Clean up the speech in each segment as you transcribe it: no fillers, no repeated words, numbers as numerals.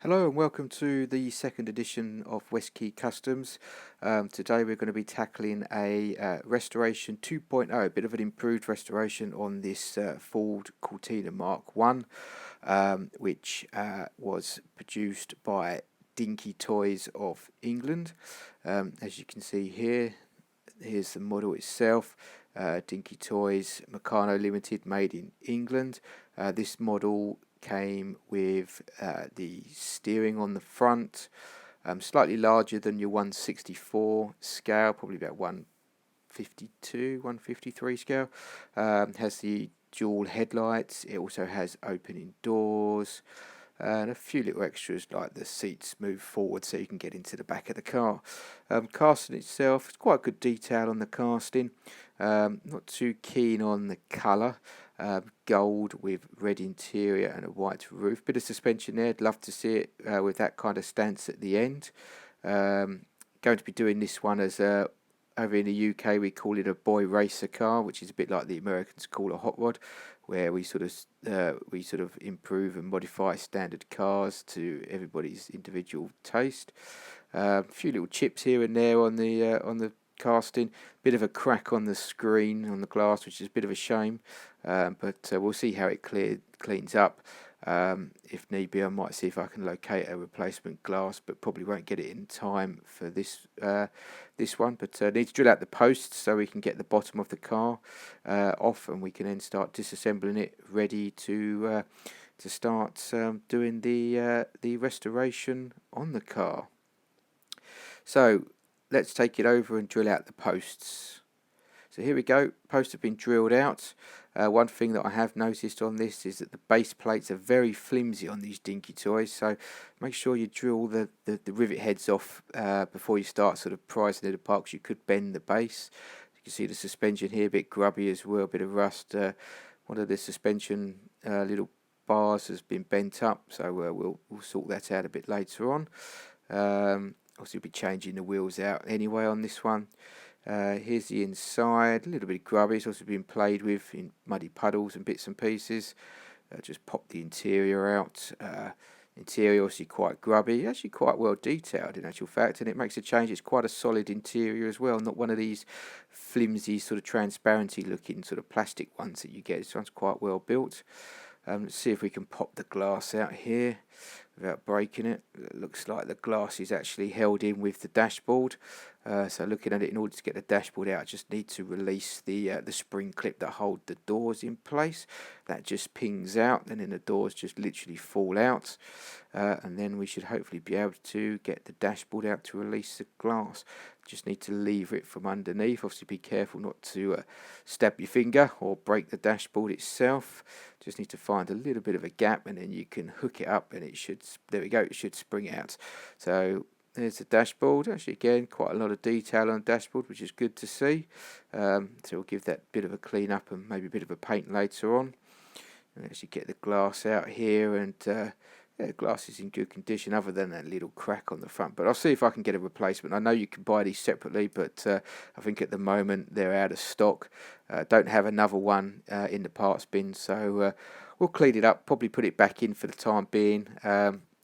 Hello and welcome to the second edition of West Key Customs. Today we're going to be tackling a restoration 2.0, a bit of an improved restoration on this Ford Cortina Mark 1, which was produced by Dinky Toys of England. As you can see here, here's the model itself. Dinky Toys, Meccano Limited, made in England. This model came with the steering on the front, slightly larger than your 164 scale, probably about 152, 153 scale. Has the dual headlights. It also has opening doors and a few little extras like the seats move forward so you can get into the back of the car. Casting itself, it's quite good detail on the casting. Not too keen on the colour. Gold with red interior and a white roof. Bit of suspension there. I'd love to see it with that kind of stance at the end. Going to be doing this one as over in the UK we call it a boy racer car, which is a bit like the Americans call a hot rod, where we sort of improve and modify standard cars to everybody's individual taste. A few little chips here and there on the casting. Bit of a crack on the screen on the glass, which is a bit of a shame, but we'll see how it cleans up. If need be, I might see if I can locate a replacement glass, but probably won't get it in time for this one. But need to drill out the posts so we can get the bottom of the car off, and we can then start disassembling it, ready to start doing the restoration on the car. So let's take it over and drill out the posts. So here we go, posts have been drilled out. One thing that I have noticed on this is that the base plates are very flimsy on these Dinky Toys, so make sure you drill the rivet heads off before you start sort of prizing it apart, because you could bend the base. You can see the suspension here, a bit grubby as well, a bit of rust. One of the suspension little bars has been bent up, so we'll sort that out a bit later on. Obviously we'll be changing the wheels out anyway on this one. Here's the inside, a little bit grubby. It's also been played with in muddy puddles and bits and pieces. Just pop the interior out. Interior obviously quite grubby, actually quite well detailed in actual fact, and it makes a change. It's quite a solid interior as well, not one of these flimsy sort of transparency looking sort of plastic ones that you get. This one's quite well built. Let's see if we can pop the glass out here without breaking it. It looks like the glass is actually held in with the dashboard. So looking at it, in order to get the dashboard out, I just need to release the spring clip that hold the doors in place. That just pings out, and then the doors just literally fall out. And then we should hopefully be able to get the dashboard out to release the glass. Just need to lever it from underneath. Obviously be careful not to stab your finger or break the dashboard itself. Just need to find a little bit of a gap, and then you can hook it up, and it should, there we go, it should spring out. So there's the dashboard. Actually, again, quite a lot of detail on the dashboard, which is good to see. So we'll give that bit of a clean up and maybe a bit of a paint later on. And actually get the glass out here, and yeah, the glass is in good condition other than that little crack on the front. But I'll see if I can get a replacement. I know you can buy these separately, but I think at the moment they're out of stock. Don't have another one in the parts bin, so we'll clean it up, probably put it back in for the time being.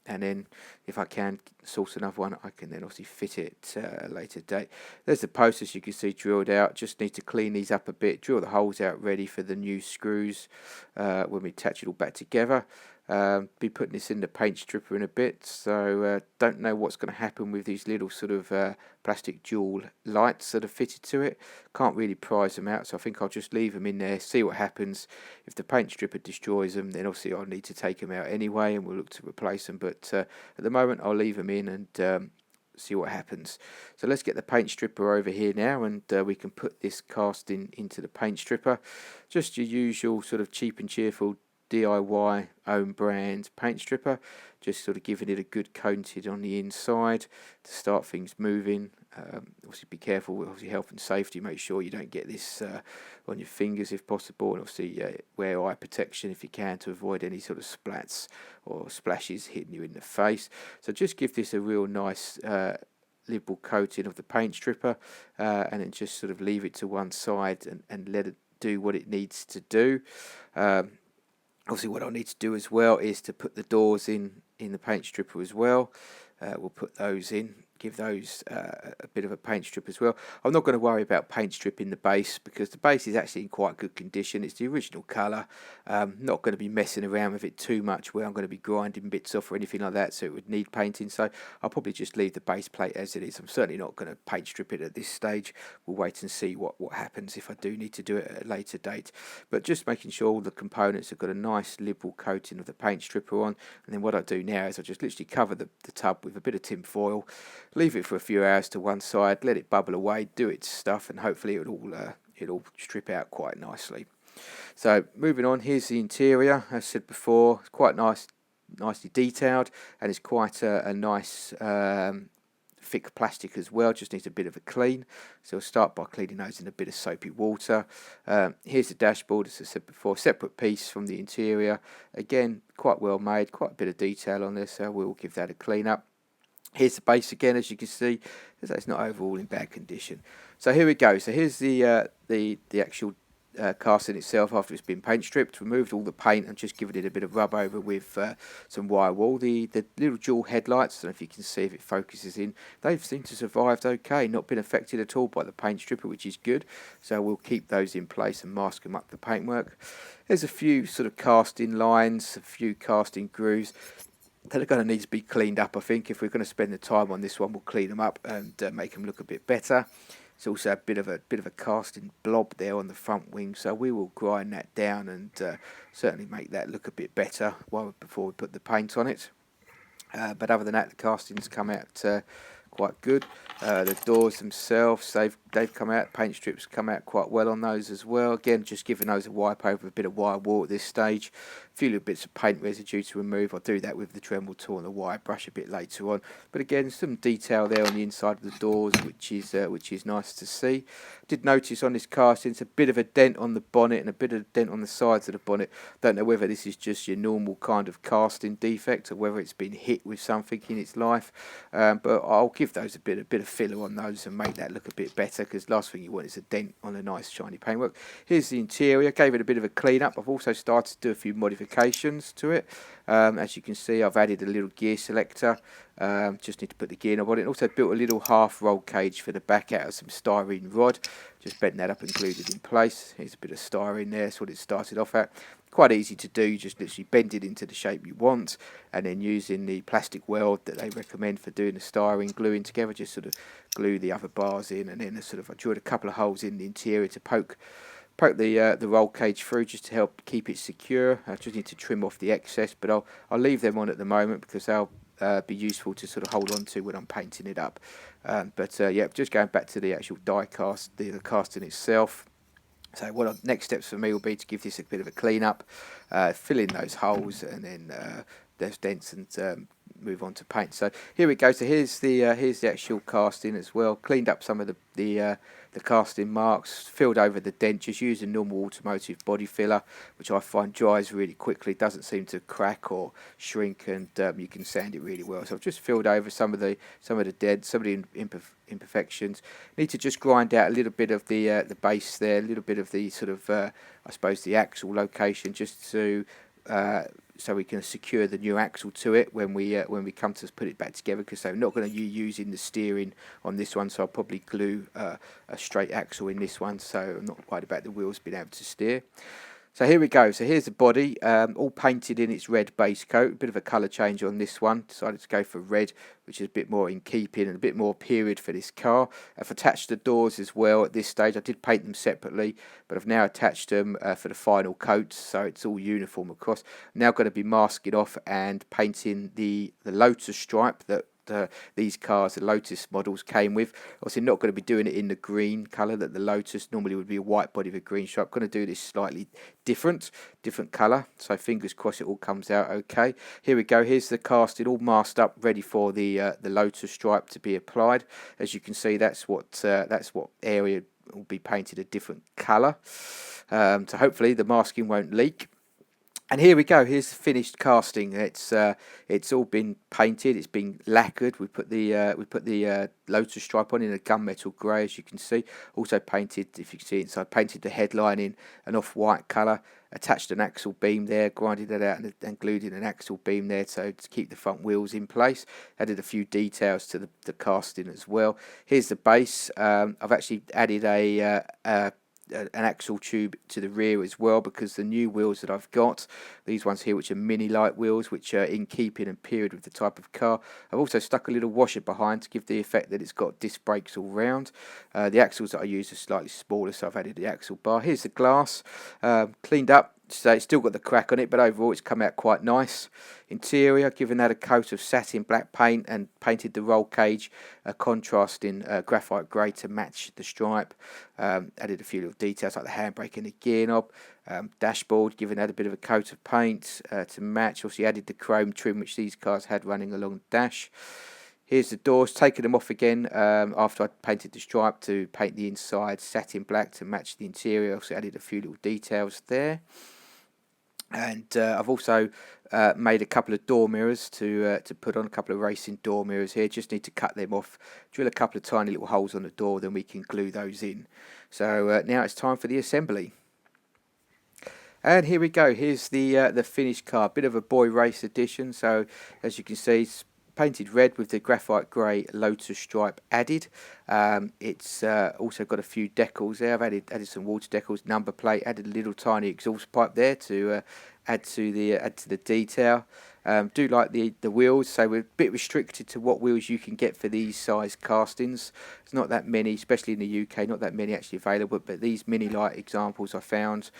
And then if I can source another one, I can then obviously fit it at a later date. There's the posts, as you can see, drilled out. Just need to clean these up a bit, drill the holes out ready for the new screws when we attach it all back together. Be putting this in the paint stripper in a bit, so don't know what's going to happen with these little sort of plastic dual lights that are fitted to it. Can't really prise them out, so I think I'll just leave them in there, see what happens. If the paint stripper destroys them, then obviously I'll need to take them out anyway, and we'll look to replace them. But at the moment I'll leave them in and see what happens. So let's get the paint stripper over here now, and we can put this casting into the paint stripper. Just your usual sort of cheap and cheerful DIY own brand paint stripper, just sort of giving it a good coating on the inside to start things moving. Obviously be careful with obviously health and safety, make sure you don't get this on your fingers if possible, and obviously wear eye protection if you can to avoid any sort of splats or splashes hitting you in the face. So just give this a real nice liberal coating of the paint stripper, and then just sort of leave it to one side and let it do what it needs to do. Obviously what I'll need to do as well is to put the doors in in the paint stripper as well. We'll put those in, give those a bit of a paint strip as well. I'm not going to worry about paint stripping the base because the base is actually in quite good condition. It's the original colour. Not going to be messing around with it too much where I'm going to be grinding bits off or anything like that, so it would need painting. So I'll probably just leave the base plate as it is. I'm certainly not going to paint strip it at this stage. We'll wait and see what happens if I do need to do it at a later date. But just making sure all the components have got a nice liberal coating of the paint stripper on. And then what I do now is I just literally cover the tub with a bit of tin foil, leave it for a few hours to one side, let it bubble away, do its stuff, and hopefully it'll strip out quite nicely. So moving on, here's the interior. As I said before, it's quite nicely detailed, and it's quite a nice thick plastic as well. Just needs a bit of a clean, so I'll start by cleaning those in a bit of soapy water. Here's the dashboard, as I said before, separate piece from the interior. Again, quite well made, quite a bit of detail on this, so we'll give that a clean up. Here's the base again, as you can see, it's not overall in bad condition. So here we go. So here's the actual casting itself after it's been paint stripped. Removed all the paint and just given it a bit of rub over with some wire wool. The little dual headlights, I don't know if you can see if it focuses in, they've seemed to survived okay, not been affected at all by the paint stripper, which is good. So we'll keep those in place and mask them up the paintwork. There's a few sort of casting lines, a few casting grooves that are going to need to be cleaned up. I think if we're going to spend the time on this one, we'll clean them up and make them look a bit better. There's also a bit of a casting blob there on the front wing, so we will grind that down and certainly make that look a bit better before we put the paint on it. But other than that, the castings come out quite good. The doors themselves, they've come out, paint strips come out quite well on those as well. Again, just giving those a wipe over with a bit of wire wool at this stage. A few little bits of paint residue to remove. I'll do that with the Dremel tool and the wire brush a bit later on. But again, some detail there on the inside of the doors, which is nice to see. Did notice on this casting, it's a bit of a dent on the bonnet and a bit of a dent on the sides of the bonnet. Don't know whether this is just your normal kind of casting defect or whether it's been hit with something in its life. But I'll give those a bit of filler on those and make that look a bit better, because last thing you want is a dent on a nice shiny paintwork. Here's the interior. Gave it a bit of a clean up. I've also started to do a few modifications to it. As you can see, I've added a little gear selector. Just need to put the gear knob on it. And also built a little half roll cage for the back out of some styrene rod. Just bent that up and glued it in place. Here's a bit of styrene there. That's what it started off at. Quite easy to do. You just literally bend it into the shape you want, and then using the plastic weld that they recommend for doing the styrene gluing together, just sort of glue the other bars in, and then I drilled a couple of holes in the interior to poke the roll cage through, just to help keep it secure. I just need to trim off the excess, but I'll leave them on at the moment because they'll be useful to sort of hold on to when I'm painting it up. Yeah, just going back to the actual die cast, the casting itself. So next steps for me will be to give this a bit of a clean up, fill in those holes, and then those dents, and move on to paint. So here we go. So here's the actual casting as well. Cleaned up some of the casting marks, filled over the dent, just using normal automotive body filler, which I find dries really quickly, doesn't seem to crack or shrink, and you can sand it really well. So I've just filled over some of the dents, some of the imperfections. Need to just grind out a little bit of the base there, a little bit of the sort of I suppose the axle location, just to so we can secure the new axle to it when we come to put it back together, because I'm not going to be using the steering on this one, so I'll probably glue a straight axle in this one, so I'm not worried about the wheels being able to steer. So here we go. So here's the body, all painted in its red base coat. A bit of a colour change on this one. Decided to go for red, which is a bit more in keeping and a bit more period for this car. I've attached the doors as well at this stage. I did paint them separately, but I've now attached them for the final coat, so it's all uniform across. I'm now going to be masking off and painting the Lotus stripe that these cars, the Lotus models, came with. Obviously not going to be doing it in the green colour that the Lotus normally would be, a white body with a green stripe. I'm going to do this slightly different colour, so fingers crossed it all comes out okay. Here we go. Here's the casting all masked up, ready for the Lotus stripe to be applied. As you can see, that's what area will be painted a different colour, so hopefully the masking won't leak. And here we go. Here's the finished casting. It's all been painted. It's been lacquered. We put the Lotus stripe on in a gunmetal grey, as you can see. Also painted, if you can see inside, painted the headline in an off-white colour. attached an axle beam there, grinded that out and glued in an axle beam there to keep the front wheels in place. Added a few details to the casting as well. Here's the base. I've actually added an axle tube to the rear as well, because the new wheels that I've got, these ones here, which are mini light wheels, which are in keeping and period with the type of car. I've also stuck a little washer behind to give the effect that it's got disc brakes all round. The axles that I use are slightly smaller, so I've added the axle bar. Here's the glass, cleaned up. So it's still got the crack on it, but overall it's come out quite nice. Interior, given that a coat of satin black paint and painted the roll cage contrasting graphite grey to match the stripe. Added a few little details like the handbrake and the gear knob. Dashboard, given that a bit of a coat of paint to match. Also added the chrome trim which these cars had running along the dash. Here's the doors, taking them off again after I painted the stripe to paint the inside satin black to match the interior. Also added a few little details there. And I've also made a couple of door mirrors to put on, a couple of racing door mirrors here. Just need to cut them off, drill a couple of tiny little holes on the door, then we can glue those in. So now it's time for the assembly. And here we go. Here's the finished car. Bit of a boy race edition. So as you can see, it's painted red with the graphite grey Lotus stripe added. It's also got a few decals there. I've added some water decals, number plate, added a little tiny exhaust pipe there to add to the detail. Do like the wheels, so we're a bit restricted to what wheels you can get for these size castings. There's not that many, especially in the UK, not that many actually available, but these mini light examples I found,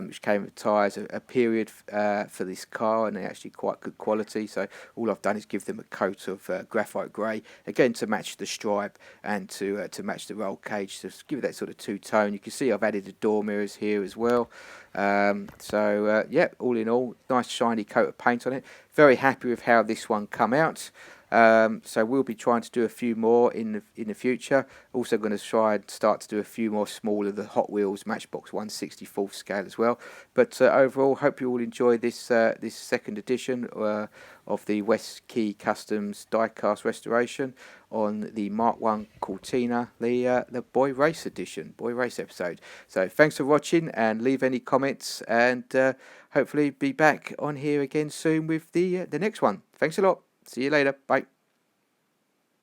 which came with tyres, a period for this car, and they're actually quite good quality. So all I've done is give them a coat of graphite grey, again to match the stripe and to match the roll cage, to give it that sort of two-tone. You can see I've added the door mirrors here as well. Yeah, all in all, nice shiny coat of paint on it. Very happy with how this one come out. So we'll be trying to do a few more in the future. Also going to try and start to do a few more smaller, the Hot Wheels Matchbox 1/64 scale as well. But overall, hope you all enjoy this this second edition of the West Key Customs diecast restoration on the Mark 1 Cortina, the Boy Race edition, Boy Race episode. So thanks for watching, and leave any comments, and hopefully be back on here again soon with the next one. Thanks a lot. See you later. Bye.